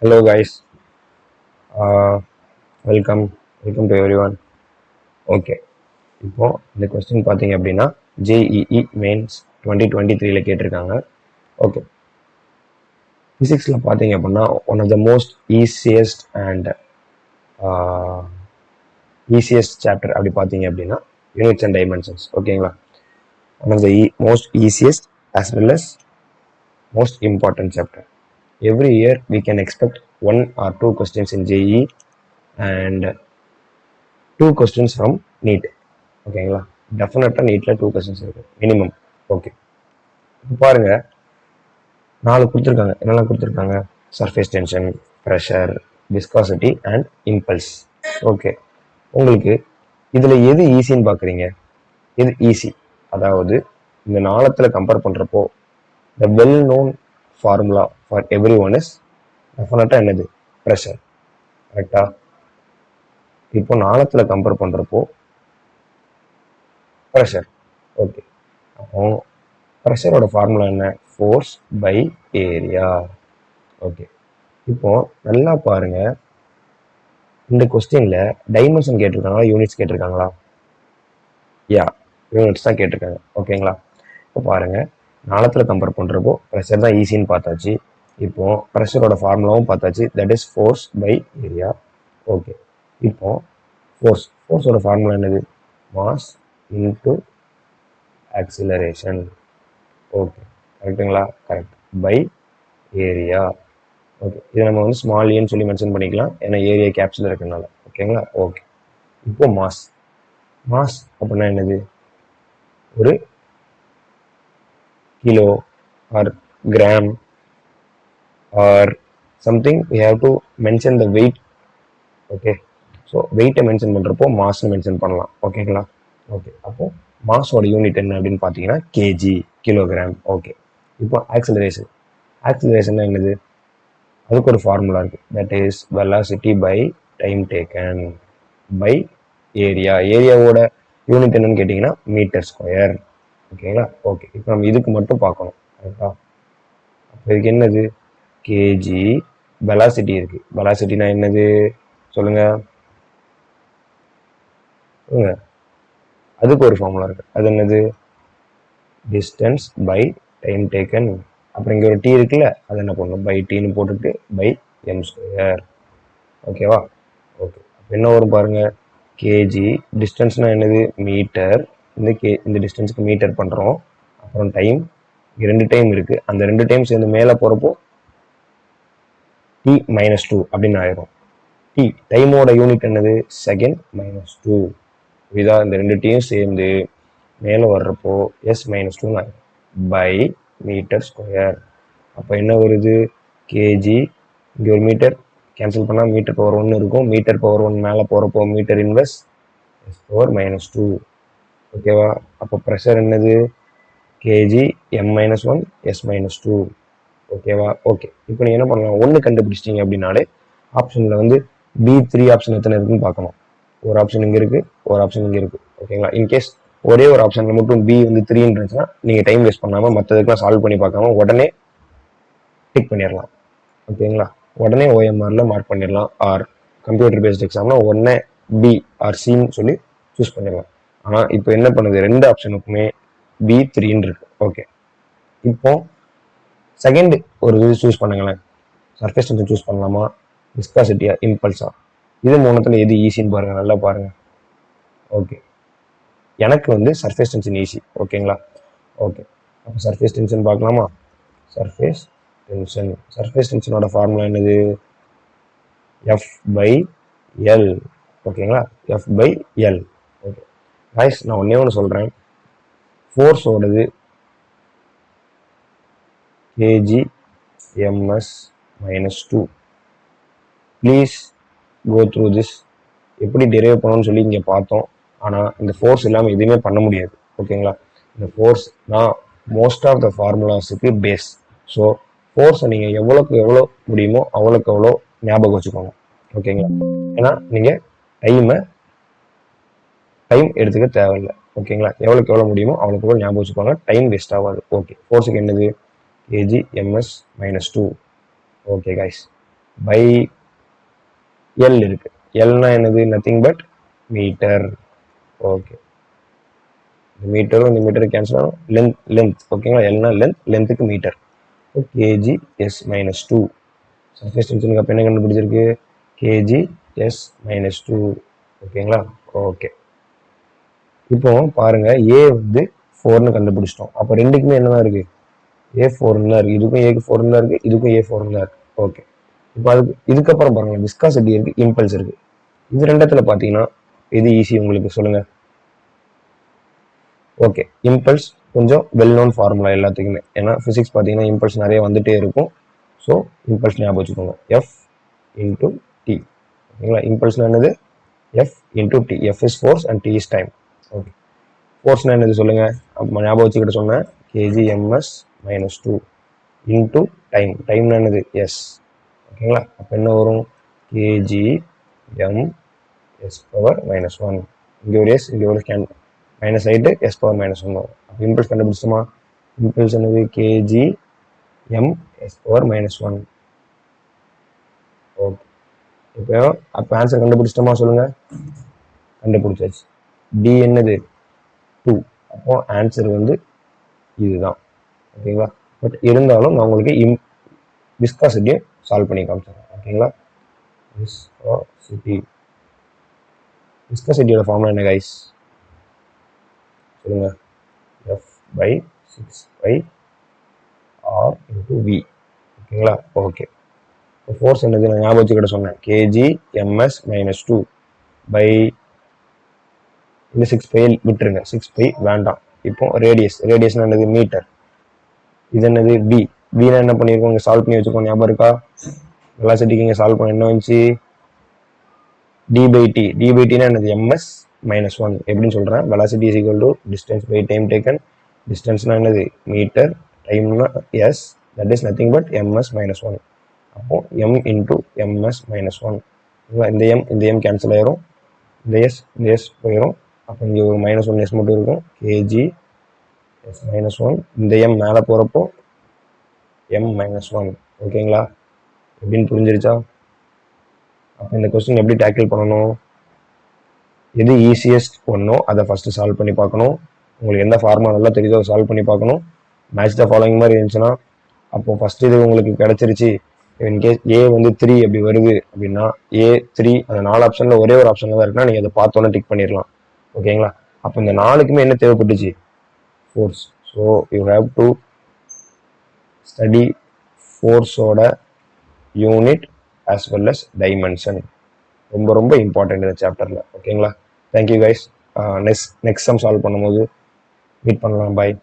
Hello guys, uh, welcome to everyone. Okay, இப்போ இந்த question பார்த்தீங்க அப்படின்னா JEE மெயின்ஸ் 2023ல கேட்டிருக்காங்க. ஓகே, ஃபிசிக்ஸில் பார்த்தீங்க அப்படின்னா one of the most easiest chapter அப்படி பார்த்தீங்க அப்படின்னா யூனிட்ஸ் அண்ட் டைமென்ஷன்ஸ். ஓகேங்களா, one of the most easiest as well as most important chapter. Every year we can expect one or two questions in JEE and two questions from NEET. ஓகேங்களா, டெஃபினட்டாக நீட்டில் two questions இருக்கு minimum. Okay, இப்போ பாருங்க, 4 கொடுத்துருக்காங்க. என்னெல்லாம் கொடுத்துருக்காங்க? Surface tension, pressure, viscosity and impulse. Okay, உங்களுக்கு இதில் எது ஈஸின்னு பார்க்குறீங்க? எது ஈஸி? அதாவது இந்த நாளத்தில் கம்பேர் பண்ணுறப்போ the well known formula for everyone is டெஃபினட்டாக என்னது? ப்ரெஷர். கரெக்டா? இப்போ நாளத்தில் கம்பேர் பண்ணுறப்போ ப்ரெஷர். ஓகே, அப்போ ப்ரெஷரோட ஃபார்முலா என்ன? Force by area. ஓகே, இப்போ நல்லா பாருங்க, இந்த கொஸ்டின்ல டைமென்ஷன் கேட்டிருக்காங்களா யூனிட்ஸ் கேட்டிருக்காங்களா? யா, யூனிட்ஸ் தான் கேட்டிருக்காங்க. ஓகேங்களா, இப்போ பாருங்க, நாளத்தில் கம்பேர் பண்ணுறப்போ ப்ரெஷர் தான் ஈஸின்னு பார்த்தாச்சு. இப்போ ப்ரெஷரோட ஃபார்முலாவும் பார்த்தாச்சு, that is force by area. Okay, இப்போ ஃபோர்ஸோட ஃபார்முலா என்னது? Mass into acceleration. ஓகே, கரெக்டுங்களா? கரெக்ட். By area. ஓகே, இதை நம்ம வந்து ஸ்மால் ஏன்னு சொல்லி மென்ஷன் பண்ணிக்கலாம், ஏன்னா ஏரியா கேப்ஸில் இருக்கிறதுனால. ஓகேங்களா? ஓகே, இப்போ மாஸ் அப்படின்னா என்னது? ஒரு kilo or gram or something we have to mention the weight. Okay, so வெயிட்டை மென்ஷன் பண்ணுறப்போ மாஸ்ன்னு மென்ஷன் பண்ணலாம். ஓகேங்களா? ஓகே, அப்போ மாஸோட யூனிட் என்ன அப்படின்னு பார்த்தீங்கன்னா கேஜி, கிலோகிராம். ஓகே, இப்போ ஆக்சிலரேஷன் என்னது? அதுக்கு ஒரு ஃபார்முலா இருக்குது, that is velocity by time taken by area. ஏரியாவோட யூனிட் என்னன்னு கேட்டிங்கன்னா மீட்டர் ஸ்கொயர். ஓகேங்களா? ஓகே, இப்போ நம்ம இதுக்கு மட்டும் பார்க்கணும். கரெக்டா? அப்போ இதுக்கு என்னது? கேஜி. வெலாசிட்டி இருக்குது. வெலாசிட்டினா என்னது சொல்லுங்க? அதுக்கு ஒரு ஃபார்முலா இருக்குது, அது என்னது? Distance by time taken. அப்புறம் இங்கே ஒரு டி இருக்குல்ல, அது என்ன பண்ணணும்? பை டின்னு போட்டுட்டு பை எம் ஸ்கொயர். ஓகேவா? ஓகே, என்ன வரும் பாருங்க, கேஜி. டிஸ்டன்ஸ்னா என்னது? மீட்டர். இந்த டிஸ்டன்ஸுக்கு மீட்டர் பண்ணுறோம். அப்புறம் டைம், இங்கே 2 டைம் இருக்குது, அந்த 2 டைம் சேர்ந்து மேலே போகிறப்போ டி -2 அப்படின்னு ஆயிரும். டைமோட யூனிட் என்னது? செகண்ட் -2. இதான் இந்த 2 டீயும் சேர்ந்து மேலே வர்றப்போ S-2 பை மீட்டர் ஸ்கொயர். அப்போ என்ன வருது? கேஜி. இங்கே ஒரு மீட்டர் கேன்சல் பண்ணால் மீட்டர் பவர் 1 இருக்கும். மீட்டர் பவர் 1 மேலே போகிறப்போ மீட்டர் இன்வெர்ஸ் S/-2. ஓகேவா? அப்போ ப்ரெஷர் என்னது? KG M-1 S-2. ஓகேவா? ஓகே, இப்போ நீங்கள் என்ன பண்ணலாம்? 1 கண்டுபிடிச்சிட்டிங்க அப்படின்னாலே ஆப்ஷனில் வந்து B3 ஆப்ஷன் எத்தனை இருக்குன்னு பார்க்கணும். ஒரு ஆப்ஷன் இங்கே இருக்குது, ஒரு ஆப்ஷன் இங்கே இருக்குது. ஓகேங்களா? இன்கேஸ் ஒரே ஒரு ஆப்ஷனில் மட்டும் B வந்து 3 இருந்துச்சுன்னா நீங்கள் டைம் வேஸ்ட் பண்ணாமல் மற்றதுக்கெல்லாம் சால்வ் பண்ணி பார்க்காம உடனே டிக் பண்ணிடலாம். ஓகேங்களா? உடனே OMRல மார்க் பண்ணிடலாம். ஆர் கம்ப்யூட்டர் பேஸ்ட் எக்ஸாம்னா உடனே B ஆர் சின்னு சொல்லி சூஸ் பண்ணிடலாம். ஆனால் இப்போ என்ன பண்ணுது? 2 ஆப்ஷனுக்குமே B3 இருக்கு. ஓகே, இப்போ செகண்ட் ஒரு இது சூஸ் பண்ணுங்களேன். சர்ஃபேஸ் டென்ஷன் சூஸ் பண்ணலாமா, விஸ்காசிட்டியா, இம்பல்ஸா? இது மூணுத்துல எது ஈஸின்னு பாருங்க, நல்லா பாருங்க. ஓகே, எனக்கு வந்து சர்ஃபேஸ் டென்ஷன் ஈஸி. ஓகேங்களா? ஓகே, அப்போ சர்ஃபேஸ் டென்ஷன் பார்க்கலாமா? சர்ஃபேஸ் டென்ஷனோட ஃபார்முலா என்னது? F/L. ஓகேங்களா? F/L. ஓகே கைஸ், நான் ஒன்று சொல்கிறேன். ஃபோர்ஸோடது KG MS-2. Please go through this. எப்படி டெரைவ் பண்ணணும்னு சொல்லி இங்கே பார்த்தோம். ஆனால் இந்த ஃபோர்ஸ் இல்லாமல் எதுவுமே பண்ண முடியாது. ஓகேங்களா? இந்த ஃபோர்ஸ் தான் மோஸ்ட் ஆஃப் த ஃபார்முலாஸுக்கு பேஸ். ஸோ ஃபோர்ஸை நீங்கள் எவ்வளோக்கு எவ்வளோ முடியுமோ அவ்வளோக்கு எவ்வளோ ஞாபகம் வச்சுக்கோங்க. ஓகேங்களா? ஏன்னா நீங்கள் டைம் எடுத்துக்க தேவையில்லை. ஓகேங்களா? எவ்வளோக்கு எவ்வளோ முடியுமோ அவ்வளோக்கு எவ்வளோ ஞாபகம் வச்சுக்கோங்க, டைம் வேஸ்ட் ஆகாது. ஓகே, ஃபோர்ஸுக்கு என்னது? KG MS-2. Okay guys, by L இருக்கு. எல்னா என்னது? Nothing but metre. ஓகே, இந்த மீட்டரும் இந்த மீட்டர் கேன்சல் ஆகும். லென்த் ஓகேங்களா? எல்னா லென்த்துக்கு metre. KG S minus 2 surface டென்ஷனுக்கு அப்போ என்ன கண்டுபிடிச்சிருக்கு? கேஜி எஸ் மைனஸ் 2 ஓகேங்களா? ஓகே, இப்போ பாருங்க, ஏ வந்து 4ன்னு கண்டுபிடிச்சிட்டோம். அப்போ ரெண்டுக்குமே என்னதான் இருக்கு? ஏ 4 தான் இருக்கு. இதுக்கும் ஏக்கு 4 தான் இருக்கு, இதுக்கும் ஏ 4 தான் இருக்கு. ஓகே, இப்போ அதுக்கு இதுக்கப்புறம் பாருங்க, விஸ்காசிட்டி இருக்கு, இம்பல்ஸ் இருக்கு. இது ரெண்டத்துல பாத்தீங்கன்னா இது ஈஸி உங்களுக்கு, சொல்லுங்க. ஓகே, இம்பல்ஸ் கொஞ்சம் வெல் நோன் ஃபார்முலா எல்லாத்துக்குமே. ஏன்னா பிசிக்ஸ் பார்த்தீங்கன்னா இம்பல்ஸ் நிறைய வந்துட்டே இருக்கும். ஸோ இம்பல்ஸ் ஞாபகம் வச்சுக்கோங்க, எஃப் இன்டூ டி. ஓகேங்களா? இம்பல்ஸ்னா என்னது? F into T. F is force and T is time. Okay, ஃபோர்ஸ்னா என்னது சொல்லுங்க? அப்போ ஞாபகம் வச்சுக்கிட்ட சொன்னேன், KG MS minus 2 into time. டைம்னா என்னது? எஸ். ஓகேங்களா? அப்போ என்ன வரும்? KG M S power minus 1. இங்கே ஒரு எஸ், இங்கே ஒரு கேன் மைனஸ் ஆகிட்டு எஸ் பவர் மைனஸ் 1 வரும். அப்போ இம்பல்ஸ் கண்டுபிடிச்சிட்டோமா? இம்பல்ஸ் என்னது? KG M S power minus 1. Okay, இப்போ அப்போ ஆன்சர் கண்டுபிடிச்சிட்டோமா? சொல்லுங்க. கண்டுபிடிச்சாச்சு. டி என்னது? 2. அப்போ ஆன்சர் வந்து இதுதான். ஓகேங்களா? பட் இருந்தாலும் நான் உங்களுக்கு விஸ்காசிட்டியை சால்வ் பண்ணி காமிச்சிடுறேன். ஓகேங்களா? விஸ்காசிட்டியோட ஃபார்முலா என்ன கைஸ்? சொல்லுங்க. F by 6 by R into V. ஓகேங்களா? ஓகே, இப்போ ஃபோர்ஸ் என்னது? நான் ஞாபகம் வச்சுக்கிட்ட சொன்னேன், கேஜி எம்எஸ் மைனஸ் 2 பை இந்த 6 பை விட்டுருங்க, 6 பை வேண்டாம். இப்போ ரேடியஸ் என்னது? மீட்டர். இது என்னது? வி. வினா என்ன பண்ணியிருக்கோம்? இங்கே சால்வ் பண்ணி வச்சுக்கோங்க, ஞாபகம் இருக்கா? வெலாசிட்டிக்கு இங்கே சால்வ் பண்ண என்ன வந்துச்சு? D by T. D by டினா என்னது? MS minus 1. எப்படின்னு சொல்கிறேன், velocity is equal to distance by time taken. டிஸ்டன்ஸ்னா என்னது? மீட்டர். டைம்னா S, that is nothing but MS minus 1. அப்போ எம் இன்டூ எம்எஸ் மைனஸ் 1. இந்த எம் கேன்சல் ஆயிரும், இந்த எஸ் போயிடும். அப்போ இங்கே ஒரு மைனஸ் 1 எஸ் மட்டும் இருக்கும். KG S minus 1. இந்த எம் மேலே போகிறப்போ எம் மைனஸ் 1. ஓகேங்களா? எப்படின்னு புரிஞ்சிருச்சா? அப்போ இந்த கொஸ்டின் எப்படி டேக்கிள் பண்ணணும்? எது ஈஸியஸ்ட் ஒன்றோ அதை ஃபஸ்ட்டு சால்வ் பண்ணி பார்க்கணும். உங்களுக்கு எந்த ஃபார்முலா நல்லா தெரியுதோ அதை சால்வ் பண்ணி பார்க்கணும். மேட்ச் த ஃபாலோயிங் மாதிரி இருந்துச்சுன்னா அப்போ ஃபர்ஸ்ட் இது உங்களுக்கு கிடைச்சிருச்சு. இன்கேஸ் ஏ வந்து 3 அப்படி வருது அப்படின்னா, ஏ 3 அந்த 4 ஆப்ஷனில் ஒரே ஒரு ஆப்ஷனில் தான் இருக்குன்னா நீங்கள் அதை பார்த்தோன்னே டிக் பண்ணிடலாம். ஓகேங்களா? அப்போ இந்த 4க்குமே என்ன தேவைப்பட்டுச்சு? Force. So you have to study ஃபோர்ஸோட unit as well as dimension. ரொம்ப ரொம்ப இம்பார்ட்டன்ட் இந்த சாப்டரில். ஓகேங்களா? Thank you guys. Next sum solve பண்ணும்போது மீட் பண்ணலாம். பாய்.